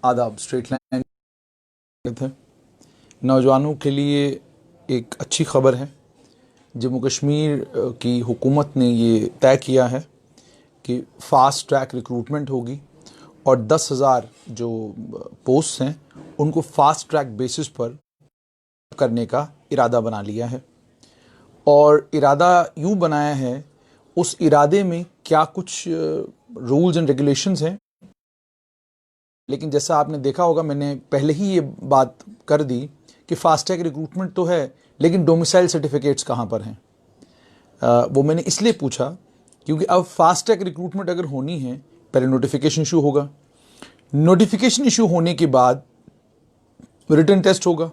आदाब। Straight line है। नौजवानों के लिए एक अच्छी खबर है। जम्मू कश्मीर की हुकूमत ने ये तय किया है कि फ़ास्ट ट्रैक रिक्रूटमेंट होगी और 10,000 जो पोस्ट हैं उनको फ़ास्ट ट्रैक बेसिस पर करने का इरादा बना लिया है। और इरादा यूँ बनाया है, उस इरादे में क्या कुछ रूल्स एंड रेगुलेशंस हैं, लेकिन जैसा आपने देखा होगा, मैंने पहले ही ये बात कर दी कि फास्ट ट्रैक रिक्रूटमेंट तो है, लेकिन डोमिसाइल सर्टिफिकेट्स कहाँ पर हैं। वो मैंने इसलिए पूछा क्योंकि अब फास्ट ट्रैक रिक्रूटमेंट अगर होनी है, पहले नोटिफिकेशन इशू होगा, नोटिफिकेशन इशू होने के बाद रिटन टेस्ट होगा,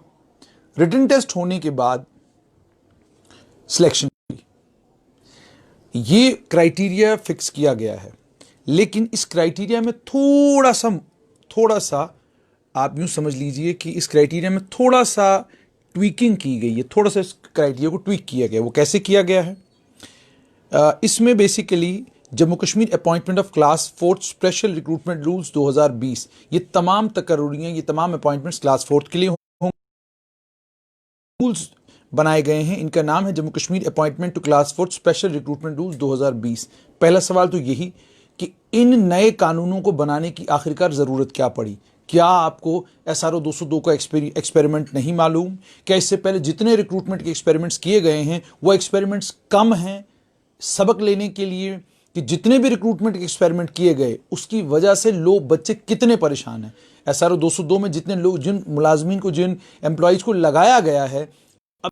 रिटन टेस्ट होने के बाद सिलेक्शन। ये क्राइटेरिया फिक्स किया गया है, लेकिन इस क्राइटेरिया में थोड़ा सा आप यूं समझ लीजिए कि इस क्राइटेरिया में थोड़ा सा ट्वीकिंग की गई है, थोड़ा सा इस क्राइटेरिया को ट्वीक किया गया। वो कैसे किया गया है? इसमें basically Jammu Kashmir appointment of class 4 special recruitment rules 2020, ये तमाम तकर्रुरियाँ, ये तमाम अपॉइंटमेंट्स क्लास 4 के लिए होंगे। रूल्स बनाए गए हैं, इनका नाम है Jammu Kashmir appointment to class 4 special recruitment rules 2020। पहला सवाल तो यही कि इन नए कानूनों को बनाने की आखिरकार ज़रूरत क्या पड़ी? क्या आपको SRO 202 का एक्सपेरिमेंट नहीं मालूम? क्या इससे पहले जितने रिक्रूटमेंट के एक्सपेरिमेंट्स किए गए हैं वो एक्सपेरिमेंट्स कम हैं सबक लेने के लिए, कि जितने भी रिक्रूटमेंट के एक्सपेरिमेंट किए गए उसकी वजह से लोग, बच्चे कितने परेशान हैं? SRO 202 में जितने लोग, जिन मुलाजमीन को, जिन एम्प्लॉयज़ को लगाया गया है, अब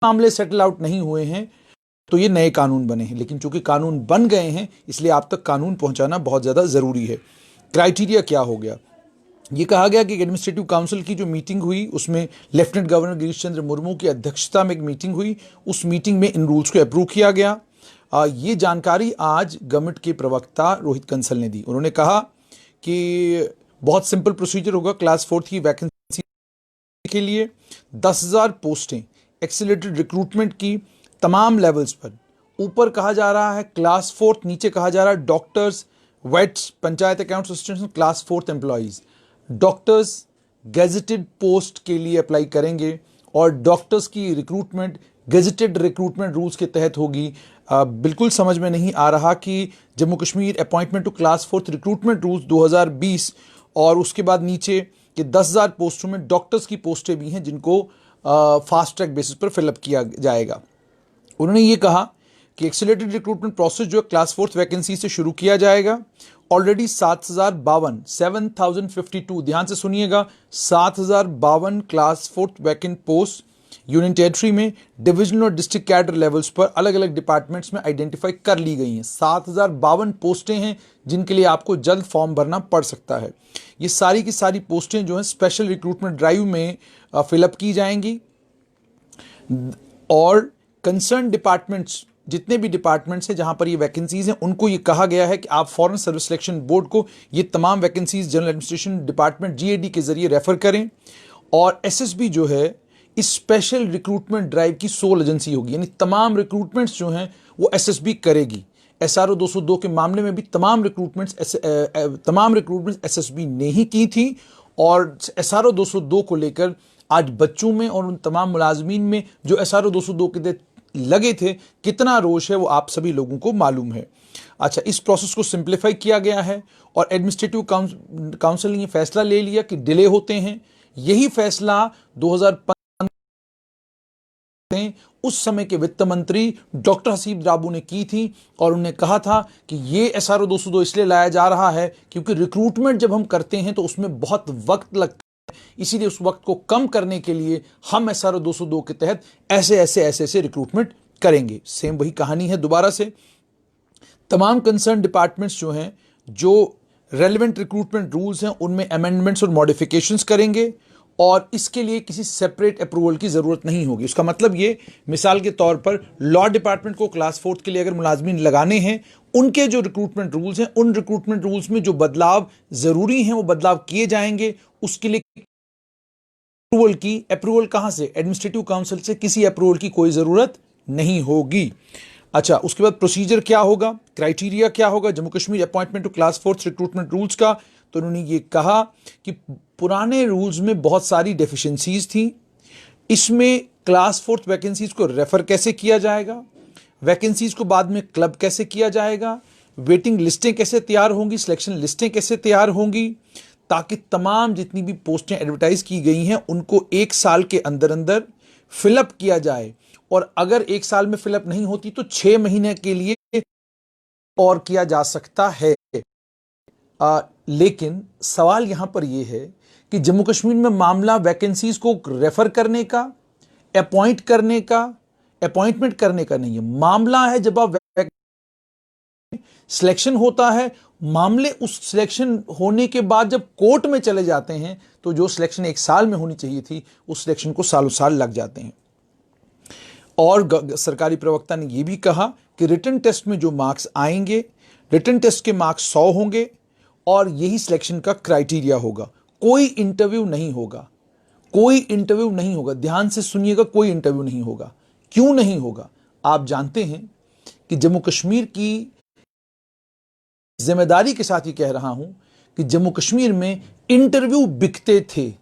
मामले सेटल आउट नहीं हुए हैं, तो ये नए कानून बने हैं। लेकिन चूंकि कानून बन गए हैं, इसलिए आप तक कानून पहुंचाना बहुत ज़्यादा ज़रूरी है। क्राइटेरिया क्या हो गया? ये कहा गया कि एडमिनिस्ट्रेटिव काउंसिल की जो मीटिंग हुई, उसमें लेफ्टिनेंट गवर्नर गिरीश चंद्र मुर्मू की अध्यक्षता में एक मीटिंग हुई। उस मीटिंग में इन रूल्स को अप्रूव किया गया। ये जानकारी आज गवर्नमेंट के प्रवक्ता रोहित कंसल ने दी। उन्होंने कहा कि बहुत सिंपल प्रोसीजर होगा। क्लास 4 की वैकेंसी के लिए 10,000 पोस्टें एक्सीलरेटेड रिक्रूटमेंट की तमाम लेवल्स पर। ऊपर कहा जा रहा है क्लास 4, नीचे कहा जा रहा है doctors, vets, panchayat account assistant, class 4 employees. Doctors gazetted post के लिए अप्लाई करेंगे और डॉक्टर्स की रिक्रूटमेंट गेजेटेड रिक्रूटमेंट रूल्स के तहत होगी। बिल्कुल समझ में नहीं आ रहा कि Jammu Kashmir appointment to class 4 recruitment rules 2020 और उसके बाद नीचे कि 10,000 पोस्टों में डॉक्टर्स की पोस्टें भी हैं जिनको फास्ट ट्रैक बेसिस पर फिलअप किया जाएगा। उन्होंने ये कहा कि एक्सीलरेटेड रिक्रूटमेंट प्रोसेस जो क्लास 4 वैकेंसी से शुरू किया जाएगा। ऑलरेडी 7,052 ध्यान से सुनिएगा, 7,052 class 4 vacant post union territory में डिविजनल और डिस्ट्रिक्ट कैडर लेवल्स पर अलग अलग डिपार्टमेंट्स में आइडेंटिफाई कर ली गई हैं। 7,052 पोस्टें हैं जिनके लिए आपको जल्द फॉर्म भरना पड़ सकता है। ये सारी की सारी पोस्टें जो हैं स्पेशल रिक्रूटमेंट ड्राइव में फिलअप की जाएंगी और कंसर्न डिपार्टमेंट्स, जितने भी डिपार्टमेंट्स हैं जहां पर ये वैकेंसीज हैं, उनको ये कहा गया है कि आप फॉरेन सर्विस सिलेक्शन बोर्ड को ये तमाम vacancies general administration department GAD के जरिए रेफर करें। और SSB जो है इस स्पेशल रिक्रूटमेंट ड्राइव की सोल एजेंसी होगी, यानी तमाम रिक्रूटमेंट्स जो हैं वो SSB करेगी। SRO 202 के मामले में भी तमाम रिक्रूटमेंट्स SSB ने ही की थी और SRO 202 को लेकर आज बच्चों में और उन तमाम मुलाजमीन में जो SRO 202 के लगे थे, कितना रोष है वो आप सभी लोगों को मालूम है। अच्छा, इस प्रोसेस को सिंप्लीफाई किया गया है और एडमिनिस्ट्रेटिव काउंसिल ने फैसला ले लिया कि डिले होते हैं। यही फैसला 2015 उस समय के वित्त मंत्री डॉक्टर हसीब द्राबू ने की थी और उन्होंने कहा था कि ये SRO 202 इसलिए लाया जा रहा है क्योंकि रिक्रूटमेंट जब हम करते हैं तो उसमें बहुत वक्त लगता है, इसीलिए उस वक्त को कम करने के लिए हम SRO 202 के तहत ऐसे रिक्रूटमेंट करेंगे। सेम वही कहानी है दोबारा से। तमाम कंसर्न डिपार्टमेंट्स जो हैं, जो रेलेवेंट रिक्रूटमेंट रूल्स हैं, उनमें अमेंडमेंट्स और मॉडिफिकेशंस करेंगे और इसके लिए किसी सेपरेट अप्रूवल की ज़रूरत नहीं होगी। उसका मतलब ये, मिसाल के तौर पर लॉ डिपार्टमेंट को क्लास 4 के लिए अगर मुलाजमीन लगाने हैं, उनके जो रिक्रूटमेंट रूल्स हैं, उन रिक्रूटमेंट रूल्स में जो बदलाव ज़रूरी हैं वो बदलाव किए जाएंगे। उसके लिए अप्रूवल कहाँ से? एडमिनिस्ट्रेटिव काउंसिल से किसी अप्रूवल की कोई ज़रूरत नहीं होगी। अच्छा, उसके बाद प्रोसीजर क्या होगा, क्राइटेरिया क्या होगा Jammu Kashmir appointment to class 4 recruitment rules का? तो उन्होंने ये कहा कि पुराने रूल्स में बहुत सारी डेफिशिएंसीज थी। इसमें क्लास 4th वैकेंसीज को रेफर कैसे किया जाएगा, वैकेंसीज को बाद में क्लब कैसे किया जाएगा, वेटिंग लिस्टें कैसे तैयार होंगी, सिलेक्शन लिस्टें कैसे तैयार होंगी, ताकि तमाम जितनी भी पोस्टें एडवर्टाइज की गई हैं उनको 1 साल के अंदर अंदर फिलअप किया जाए। और अगर 1 साल में फिलअप नहीं होती तो 6 महीने के लिए और किया जा सकता है। लेकिन सवाल यहां पर यह है कि जम्मू कश्मीर में मामला वैकेंसीज को रेफर करने का, अपॉइंटमेंट करने का नहीं है। मामला है जब आप सिलेक्शन होता है, मामले उस सिलेक्शन होने के बाद जब कोर्ट में चले जाते हैं तो जो सिलेक्शन 1 साल में होनी चाहिए थी उस सिलेक्शन को सालों साल लग जाते हैं। और सरकारी प्रवक्ता ने यह भी कहा कि रिटन टेस्ट में जो मार्क्स आएंगे, रिटन टेस्ट के मार्क्स 100 होंगे और यही सिलेक्शन का क्राइटेरिया होगा। कोई इंटरव्यू नहीं होगा, कोई इंटरव्यू नहीं होगा। ध्यान से सुनिएगा, कोई इंटरव्यू नहीं होगा। क्यों नहीं होगा? आप जानते हैं कि जम्मू कश्मीर की जिम्मेदारी के साथ ये कह रहा हूं कि जम्मू कश्मीर में इंटरव्यू बिकते थे,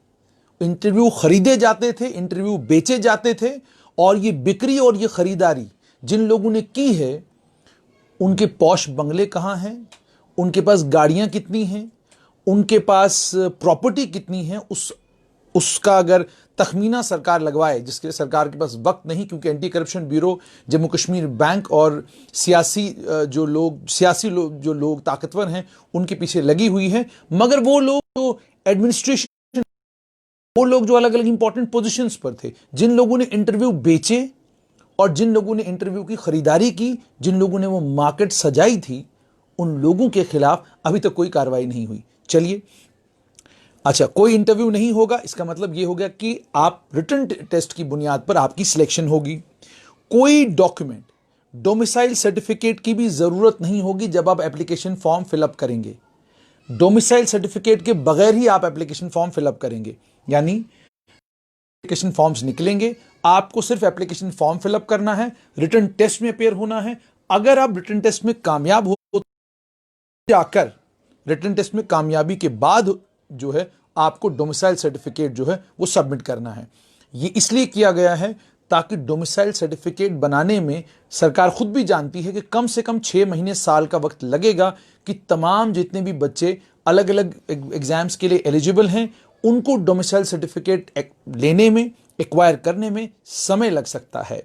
इंटरव्यू खरीदे जाते थे, इंटरव्यू बेचे जाते थे। और ये बिक्री और ये खरीदारी जिन लोगों ने की है उनके पॉश बंगले कहां हैं, उनके पास गाड़ियां कितनी हैं, उनके पास प्रॉपर्टी कितनी है, उसका अगर तखमीना सरकार लगवाए, जिसके सरकार के पास वक्त नहीं, क्योंकि anti corruption bureau, Jammu Kashmir bank और सियासी जो लोग ताकतवर हैं उनके पीछे लगी हुई है। मगर वो लोग जो एडमिनिस्ट्रेशन, वो लोग जो अलग अलग इंपॉर्टेंट पोजीशंस पर थे, जिन लोगों ने इंटरव्यू बेचे और जिन लोगों ने इंटरव्यू की खरीदारी की, जिन लोगों ने वो मार्केट सजाई थी, उन लोगों के खिलाफ अभी तक कोई कार्रवाई नहीं हुई। चलिए, अच्छा, कोई इंटरव्यू नहीं होगा, इसका मतलब यह हो गया कि आप रिटन टेस्ट की बुनियाद पर आपकी सिलेक्शन होगी। कोई डॉक्यूमेंट, डोमिसाइल सर्टिफिकेट की भी जरूरत नहीं होगी जब आप एप्लीकेशन फॉर्म फिलअप करेंगे। डोमिसाइल सर्टिफिकेट के बगैर ही आप एप्लीकेशन फॉर्म फिलअप करेंगे, यानी एप्लीकेशन फॉर्म्स निकलेंगे, आपको सिर्फ एप्लीकेशन फॉर्म फिलअप करना है, रिटन टेस्ट में अपेयर होना है। अगर आप रिटन टेस्ट में कामयाब हो जाकर रिटन टेस्ट में कामयाबी के बाद जो है आपको डोमिसाइल सर्टिफिकेट जो है वो सबमिट करना है। ये इसलिए किया गया है ताकि डोमिसाइल सर्टिफिकेट बनाने में सरकार खुद भी जानती है कि कम से कम 6 महीने साल का वक्त लगेगा कि तमाम जितने भी बच्चे अलग अलग एग्जाम्स के लिए एलिजिबल हैं उनको डोमिसाइल सर्टिफिकेट लेने में, एक्वायर करने में समय लग सकता है।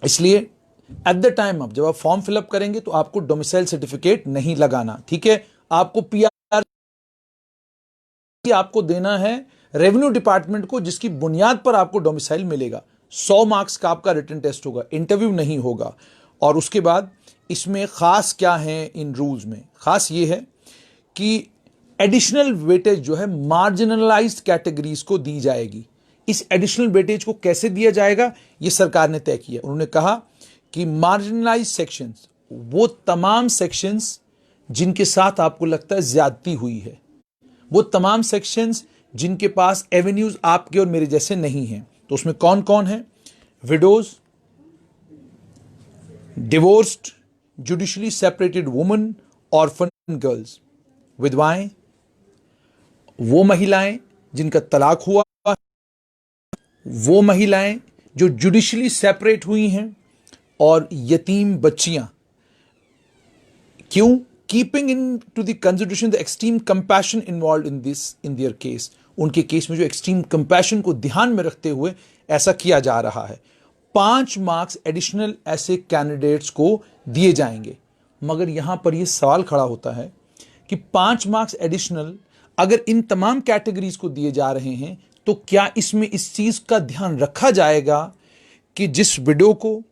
इसलिए एट द टाइम जब आप फॉर्म फिलअप करेंगे तो आपको डोमिसाइल सर्टिफिकेट नहीं लगाना, ठीक है। आपको पीआर आपको देना है रेवेन्यू डिपार्टमेंट को, जिसकी बुनियाद पर आपको डोमिसाइल मिलेगा। 100 मार्क्स का आपका रिटन टेस्ट होगा, इंटरव्यू नहीं होगा। और उसके बाद इसमें खास क्या है, इन रूल्स में खास ये है कि एडिशनल वेटेज जो है मार्जिनलाइज्ड कैटेगरीज को दी जाएगी। इस एडिशनल वेटेज को कैसे दिया जाएगा ये सरकार ने तय किया। उन्होंने कहा कि मार्जिनलाइज्ड सेक्शंस, वो तमाम सेक्शंस जिनके साथ आपको लगता है ज्यादती हुई है, वो तमाम सेक्शंस जिनके पास एवेन्यूज आपके और मेरे जैसे नहीं हैं। तो उसमें कौन कौन है? Widows, divorced, judicially separated woman, orphan girls, विधवाएं, वो महिलाएं जिनका तलाक हुआ, वो महिलाएं जो जुडिशली सेपरेट हुई हैं, और यतीम बच्चियां। क्यों? Keeping in to the consideration the extreme compassion involve in their case. उनके केस में जो एक्सट्रीम कंपैशन को ध्यान में रखते हुए ऐसा किया जा रहा है। 5 मार्क्स एडिशनल ऐसे कैंडिडेट्स को दिए जाएंगे। मगर यहां पर यह सवाल खड़ा होता है कि 5 मार्क्स एडिशनल अगर इन तमाम कैटेगरीज को दिए जा रहे हैं तो क्या इसमें इस चीज का ध्यान रखा जाएगा कि जिस विडो को,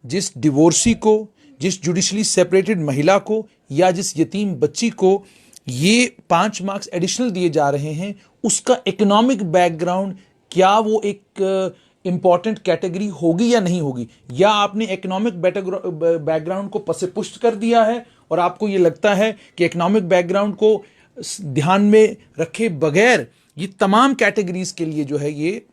जिस डिवोर्सी को, जिस जुडिशली सेपरेटेड महिला को या जिस यतीम बच्ची को ये 5 मार्क्स एडिशनल दिए जा रहे हैं, उसका इकोनॉमिक बैकग्राउंड, क्या वो एक इंपॉर्टेंट कैटेगरी होगी या नहीं होगी, या आपने इकोनॉमिक बैकग्राउंड को पसे पुष्ट कर दिया है और आपको ये लगता है कि इकोनॉमिक बैकग्राउंड को ध्यान में रखे बगैर ये तमाम कैटेगरीज के लिए जो है ये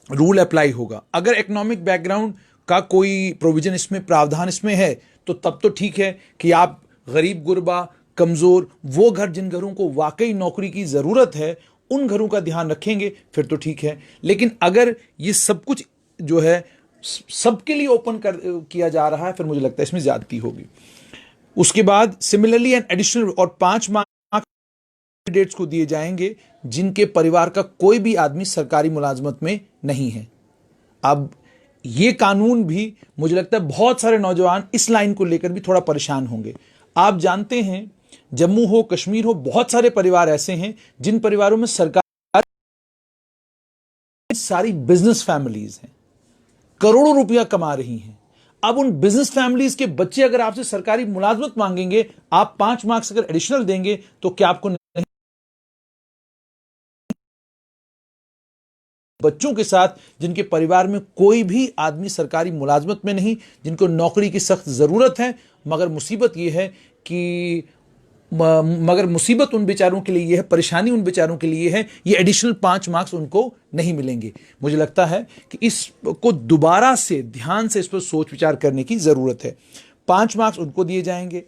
रूल अप्लाई होगा। अगर इकोनॉमिक बैकग्राउंड का कोई प्रोविजन इसमें, प्रावधान इसमें है, तो तब तो ठीक है कि आप गरीब गुरबा, कमजोर, वो घर जिन घरों को वाकई नौकरी की जरूरत है उन घरों का ध्यान रखेंगे फिर तो ठीक है। लेकिन अगर ये सब कुछ जो है सबके लिए ओपन कर किया जा रहा है, फिर मुझे लगता है इसमें ज्यादती होगी। उसके बाद सिमिलरली एंड एडिशनल और 5 मार्क्स कैंडिडेट्स को दिए जाएंगे जिनके परिवार का कोई भी आदमी सरकारी मुलाजमत में नहीं है। अब ये कानून भी मुझे लगता है बहुत सारे नौजवान इस लाइन को लेकर भी थोड़ा परेशान होंगे। आप जानते हैं जम्मू हो कश्मीर हो, बहुत सारे परिवार ऐसे हैं जिन परिवारों में सरकार सारी बिजनेस फैमिलीज हैं, करोड़ों रुपया कमा रही हैं। अब उन बिजनेस फैमिलीज के बच्चे अगर आपसे सरकारी मुलाजमत मांगेंगे, आप 5 मार्क्स अगर एडिशनल देंगे तो क्या आपको नहीं? बच्चों के साथ जिनके परिवार में कोई भी आदमी सरकारी मुलाजमत में नहीं, जिनको नौकरी की सख्त जरूरत है, मगर मुसीबत यह है कि मगर मुसीबत उन बेचारों के लिए यह है, परेशानी उन बेचारों के लिए है, ये एडिशनल 5 मार्क्स उनको नहीं मिलेंगे। मुझे लगता है कि इसको दोबारा से ध्यान से इस पर सोच विचार करने की जरूरत है। 5 मार्क्स उनको दिए जाएंगे।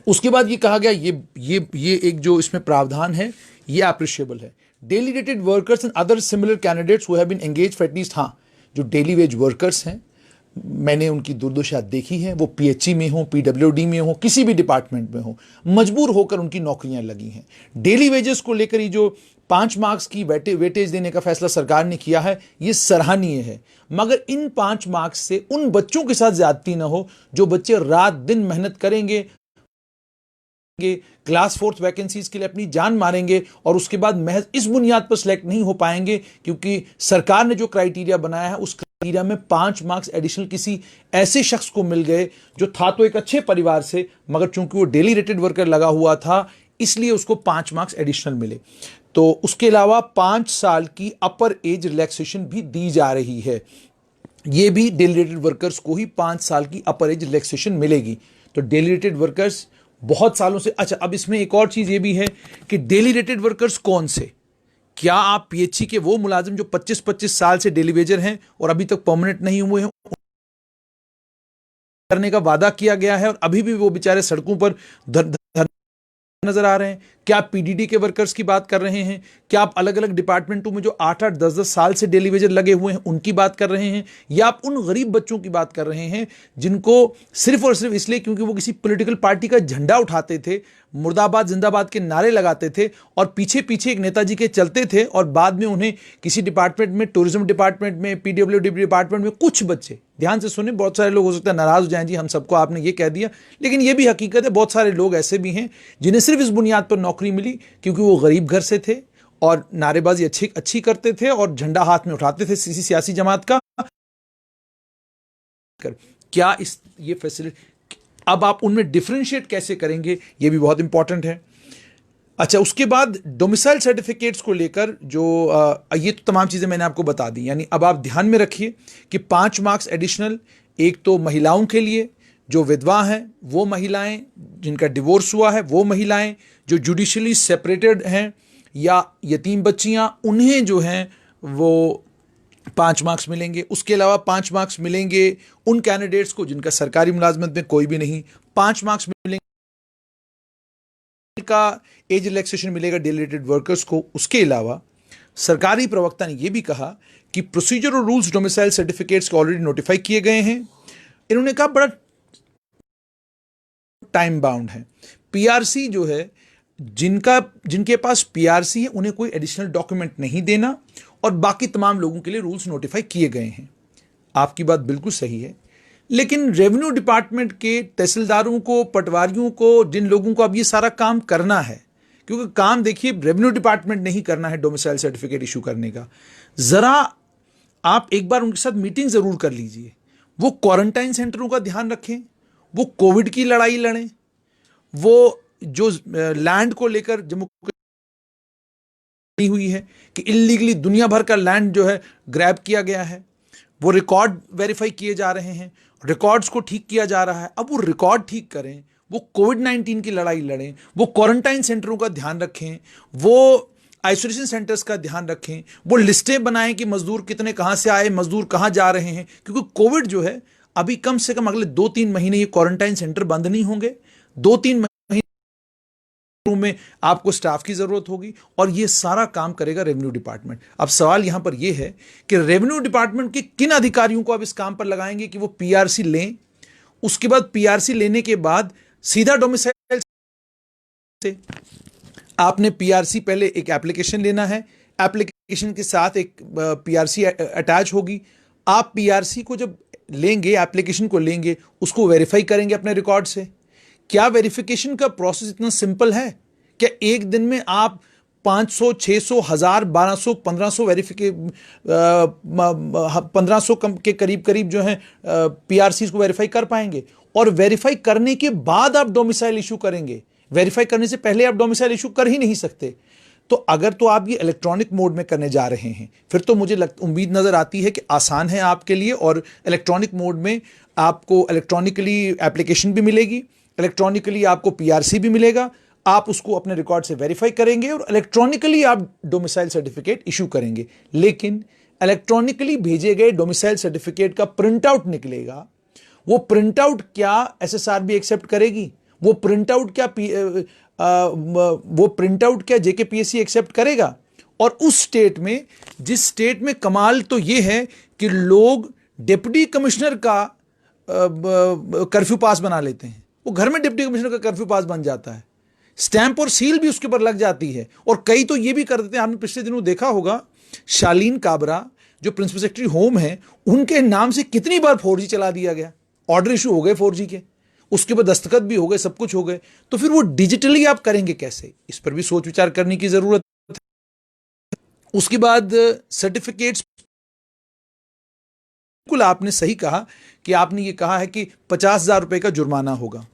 उसके बाद ये कहा गया, ये एक जो इसमें प्रावधान है ये अप्रिशिएबल है। Daily rated workers and other similar candidates who have been engaged for at least, हाँ, जो डेली वेज वर्कर्स हैं, मैंने उनकी दुर्दशा देखी है, वो पीएचई में हो, पीडब्ल्यूडी में हो, किसी भी डिपार्टमेंट में हो, मजबूर होकर उनकी नौकरियां लगी हैं। डेली वेजेस को लेकर ये जो 5 मार्क्स की वेटेज देने का फैसला सरकार ने किया है, ये सराहनीय है। मगर इन 5 मार्क्स से उन बच्चों के साथ ज्यादती ना हो जो बच्चे रात दिन मेहनत करेंगे, क्लास 4 वैकेंसीज के लिए अपनी जान मारेंगे और उसके बाद महज इस बुनियाद पर सिलेक्ट नहीं हो पाएंगे क्योंकि सरकार ने जो क्राइटेरिया बनाया है उस क्राइटेरिया में 5 मार्क्स एडिशनल किसी ऐसे शख्स को मिल गए जो था तो एक अच्छे परिवार से, मगर चूंकि वो डेली रेटेड वर्कर लगा हुआ था इसलिए उसको 5 मार्क्स एडिशनल मिले। तो उसके अलावा 5 साल की अपर एज रिलैक्सेशन भी दी जा रही है। ये भी डेली रेटेड वर्कर्स को ही 5 साल की अपर एज रिलैक्सेशन मिलेगी। तो डेली रेटेड वर्कर्स बहुत सालों से, अच्छा, अब इसमें एक और चीज ये भी है कि डेली रेटेड वर्कर्स कौन से, क्या आप पीएचई के वो मुलाजिम जो 25-25 साल से डेली वेजर हैं और अभी तक परमानेंट नहीं हुए हैं, करने का वादा किया गया है और अभी भी वो बेचारे सड़कों पर नजर आ रहे हैं? क्या आप पीडीडी के वर्कर्स की बात कर रहे हैं? क्या आप अलग अलग डिपार्टमेंटों में जो 8-8, 10-10 साल से डेली वेजर लगे हुए हैं उनकी बात कर रहे हैं? या आप उन गरीब बच्चों की बात कर रहे हैं जिनको सिर्फ और सिर्फ इसलिए क्योंकि वो किसी पॉलिटिकल पार्टी का झंडा उठाते थे, मुर्दाबाद जिंदाबाद के नारे लगाते थे और पीछे पीछे एक नेताजी के चलते थे और बाद में उन्हें किसी डिपार्टमेंट में, टूरिज्म डिपार्टमेंट में, पीडब्ल्यूडी डिपार्टमेंट में, कुछ बच्चे, ध्यान से सुने, बहुत सारे लोग हो सकता है नाराज हो जाएं, जी हम सबको आपने ये कह दिया, लेकिन ये भी हकीकत है, बहुत सारे लोग ऐसे भी हैं जिन्हें सिर्फ इस बुनियाद पर नौकरी मिली क्योंकि वो गरीब घर से थे और नारेबाजी अच्छी करते थे और झंडा हाथ में उठाते थे किसी सियासी जमात का। क्या ये फैसिलिटी, अब आप उनमें डिफरेंशिएट कैसे करेंगे, ये भी बहुत इंपॉर्टेंट है। अच्छा, उसके बाद डोमिसाइल सर्टिफिकेट्स को लेकर जो ये तो तमाम चीज़ें मैंने आपको बता दी, यानी अब आप ध्यान में रखिए कि 5 मार्क्स एडिशनल, एक तो महिलाओं के लिए, जो विधवा हैं वो महिलाएं, जिनका डिवोर्स हुआ है वो महिलाएं, जो जुडिशली सेपरेटेड हैं या यतीम बच्चियां, उन्हें जो हैं वो 5 मार्क्स मिलेंगे। उसके अलावा 5 मार्क्स मिलेंगे उन कैंडिडेट्स को जिनका सरकारी मुलाजमत में कोई भी नहीं, 5 मार्क्स मिलेंगे का एज रिलैक्सेशन मिलेगा डेली रेटेड वर्कर्स को। उसके अलावा सरकारी प्रवक्ता ने यह भी कहा कि प्रोसीजर और रूल्स डोमिसाइल सर्टिफिकेट्स को ऑलरेडी नोटिफाई किए गए हैं। इन्होंने कहा बड़ा टाइम बाउंड है। पीआरसी जो है, जिनके पास पीआरसी है उन्हें कोई एडिशनल डॉक्यूमेंट नहीं देना और बाकी तमाम लोगों के लिए रूल्स नोटिफाई किए गए हैं। आपकी बात बिल्कुल सही है, लेकिन रेवेन्यू डिपार्टमेंट के तहसीलदारों को, पटवारियों को, जिन लोगों को अब ये सारा काम करना है, क्योंकि काम देखिए रेवेन्यू डिपार्टमेंट नहीं करना है डोमिसाइल सर्टिफिकेट इशू करने का, जरा आप एक बार उनके साथ मीटिंग जरूर कर लीजिए। वो क्वारंटाइन सेंटरों का ध्यान रखें, वो कोविड की लड़ाई लड़ें, वो जो लैंड को लेकर जम्मू हुई है कि इलीगली दुनिया भर का लैंड जो है ग्रैब किया गया है, वो रिकॉर्ड वेरीफाई किए जा रहे हैं, रिकॉर्ड्स को ठीक किया जा रहा है। अब वो रिकॉर्ड ठीक करें, वो कोविड-19 की लड़ाई लड़ें, वो क्वारंटाइन सेंटरों का ध्यान रखें, वो आइसोलेशन सेंटर्स का ध्यान रखें, वो लिस्टें बनाएं कि मजदूर कितने कहां से आए, मजदूर कहां जा रहे हैं, क्योंकि कोविड जो है अभी कम से कम अगले 2-3 महीने ये क्वारंटाइन सेंटर बंद नहीं होंगे। 2-3 में आपको स्टाफ की ज़रूरत होगी और ये सारा काम करेगा रेवेन्यू डिपार्टमेंट। अब सवाल यहां पर यह है कि रेवेन्यू डिपार्टमेंट के किन अधिकारियों को आप इस काम पर लगाएंगे कि वो पीआरसी लें, उसके बाद पीआरसी लेने के बाद सीधा डोमिसाइल से आपने पीआरसी पहले एक एप्लीकेशन लेना है, एप्लीकेशन के साथ एक पीआरसी अटैच होगी। आप पीआरसी को जब लेंगे, एप्लीकेशन को लेंगे, उसको वेरीफाई करेंगे अपने रिकॉर्ड से। क्या वेरिफिकेशन का प्रोसेस इतना सिंपल है? क्या एक दिन में आप 500, 600, 1000, 1200, 1500 1500 के करीब करीब जो है पीआरसी को वेरीफाई कर पाएंगे? और वेरीफाई करने के बाद आप डोमिसाइल इशू करेंगे। वेरीफाई करने से पहले आप डोमिसाइल इशू कर ही नहीं सकते। तो अगर तो आप ये इलेक्ट्रॉनिक मोड में करने जा रहे हैं, फिर तो मुझे उम्मीद नजर आती है कि आसान है आपके लिए, और इलेक्ट्रॉनिक मोड में आपको इलेक्ट्रॉनिकली एप्लीकेशन भी मिलेगी, इलेक्ट्रॉनिकली आपको पीआरसी भी मिलेगा, आप उसको अपने रिकॉर्ड से वेरीफाई करेंगे और इलेक्ट्रॉनिकली आप डोमिसाइल सर्टिफिकेट इशू करेंगे। लेकिन इलेक्ट्रॉनिकली भेजे गए डोमिसाइल सर्टिफिकेट का प्रिंट आउट निकलेगा। वो प्रिंट आउट क्या एसएसआरबी एक्सेप्ट करेगी? वो प्रिंट आउट क्या जेकेपीएससी एक्सेप्ट करेगा? और उस स्टेट में, जिस स्टेट में कमाल तो ये है कि लोग डिप्टी कमिश्नर का कर्फ्यू पास बना लेते हैं, वो घर में डिप्टी कमिश्नर का कर्फ्यू पास बन जाता है, स्टैंप और सील भी उसके ऊपर लग जाती है। और कई तो ये भी कर देते हैं, आपने पिछले दिनों देखा होगा, शालीन काबरा जो प्रिंसिपल सेक्रेटरी होम है, उनके नाम से कितनी बार 4G चला दिया गया, ऑर्डर इशू हो गए 4G के, उसके बाद दस्तखत भी हो गए, सब कुछ हो गए। तो फिर वो डिजिटली आप करेंगे कैसे? इस पर भी सोच विचार करने की जरूरत है। उसके बाद सर्टिफिकेट्स, बिल्कुल आपने सही कहा कि आपने ये कहा है कि 50,000 रुपए का जुर्माना होगा।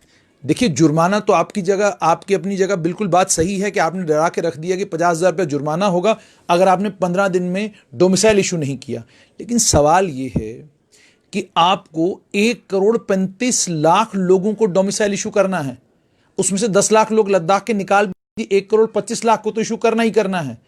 देखिए, जुर्माना तो आपकी जगह, आपकी अपनी जगह बिल्कुल बात सही है कि आपने डरा के रख दिया कि 50,000 रुपये जुर्माना होगा अगर आपने 15 दिन में डोमिसाइल इशू नहीं किया। लेकिन सवाल ये है कि आपको 1,35,00,000 लोगों को डोमिसाइल इशू करना है। उसमें से 10 लाख लोग लद्दाख के निकाल, 1,25,00,000 को तो इशू करना ही करना है।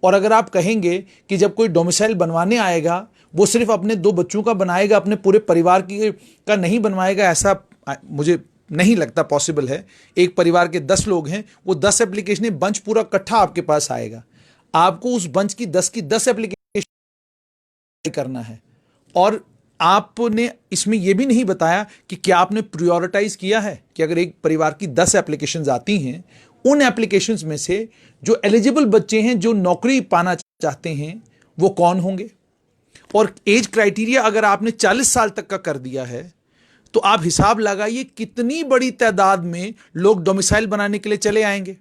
और अगर आप कहेंगे कि जब कोई डोमिसाइल बनवाने आएगा वो सिर्फ अपने 2 बच्चों का बनाएगा, अपने पूरे परिवार का नहीं बनवाएगा, ऐसा मुझे नहीं लगता पॉसिबल है। एक परिवार के 10 लोग हैं, वो 10 एप्लीकेशन बंच पूरा इकट्ठा आपके पास आएगा। आपको उस बंच की 10 एप्लीकेशन करना है। और आपने इसमें यह भी नहीं बताया कि क्या आपने प्रायोरिटाइज किया है कि अगर एक परिवार की 10 एप्लीकेशंस आती हैं, उन एप्लीकेशंस में से जो एलिजिबल बच्चे हैं जो नौकरी पाना चाहते हैं वो कौन होंगे? और एज क्राइटेरिया अगर आपने 40 साल तक का कर दिया है तो आप हिसाब लगाइए कितनी बड़ी तादाद में लोग डोमिसाइल बनाने के लिए चले आएंगे।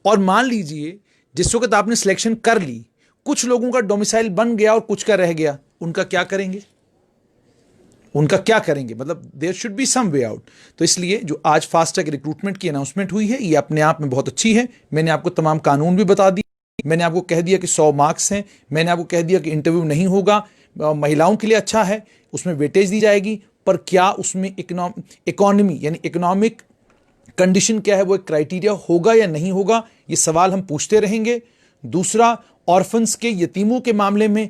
और मान लीजिए जिस वक्त आपने सिलेक्शन कर ली, कुछ लोगों का डोमिसाइल बन गया और कुछ का रह गया, उनका क्या करेंगे? मतलब there should be some way out. तो इसलिए जो आज फास्ट ट्रैक रिक्रूटमेंट की अनाउंसमेंट हुई है, ये अपने आप में बहुत अच्छी है। मैंने आपको तमाम कानून भी बता दिए, मैंने आपको कह दिया कि 100 मार्क्स हैं, मैंने आपको कह दिया कि इंटरव्यू नहीं होगा, महिलाओं के लिए अच्छा है, उसमें वेटेज दी जाएगी। पर क्या उसमें इकोनॉमी यानी इकोनॉमिक कंडीशन क्या है, वो एक क्राइटेरिया होगा या नहीं होगा, ये सवाल हम पूछते रहेंगे। दूसरा, ऑर्फन्स के, यतीमों के मामले में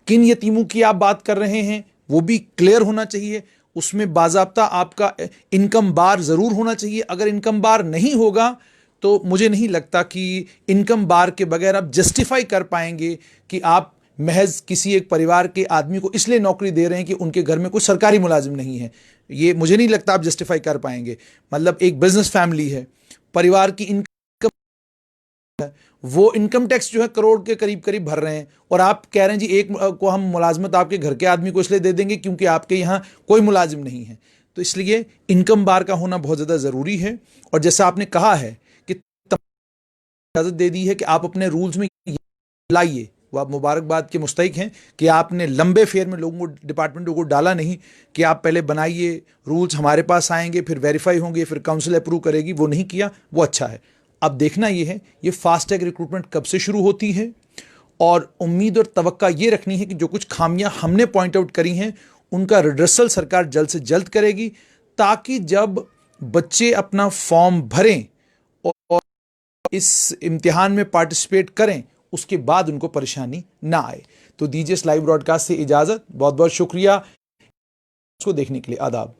किन यतीमों की आप बात कर रहे हैं वो भी क्लियर होना चाहिए। उसमें बाज़ाब्ता आपका इनकम बार ज़रूर होना चाहिए। अगर इनकम बार नहीं होगा तो मुझे नहीं लगता कि इनकम बार के बगैर आप जस्टिफाई कर पाएंगे कि आप महज किसी एक परिवार के आदमी को इसलिए नौकरी दे रहे हैं कि उनके घर में कोई सरकारी मुलाजिम नहीं है। ये मुझे नहीं लगता आप जस्टिफाई कर पाएंगे। मतलब एक बिजनेस फैमिली है, परिवार की इनकम, वो इनकम टैक्स जो है करोड़ के करीब करीब भर रहे हैं, और आप कह रहे हैं जी एक को हम मुलाजमत आपके घर के आदमी को इसलिए दे देंगे क्योंकि आपके यहाँ कोई मुलाजिम नहीं है। तो इसलिए इनकम बार का होना बहुत ज़्यादा ज़रूरी है। और जैसा आपने कहा है कि इजाज़त दे दी है कि आप अपने रूल्स में लाइए, वो आप मुबारकबाद के मुस्तहिक हैं कि आपने लंबे फेयर में लोगों को, डिपार्टमेंटों को डाला नहीं कि आप पहले बनाइए, रूल्स हमारे पास आएंगे, फिर वेरीफाई होंगे, फिर काउंसिल अप्रूव करेगी। वो नहीं किया, वो अच्छा है। अब देखना ये है ये फास्ट ट्रैक रिक्रूटमेंट कब से शुरू होती है, और उम्मीद और तवक्का ये रखनी है कि जो कुछ खामियां हमने पॉइंट आउट करी हैं उनका रिड्रेसल सरकार जल्द से जल्द करेगी, ताकि जब बच्चे अपना फॉर्म भरें और इस इम्तिहान में पार्टिसिपेट करें उसके बाद उनको परेशानी ना आए। तो दीजिए इस लाइव ब्रॉडकास्ट से इजाज़त। बहुत बहुत शुक्रिया इसको देखने के लिए। आदाब।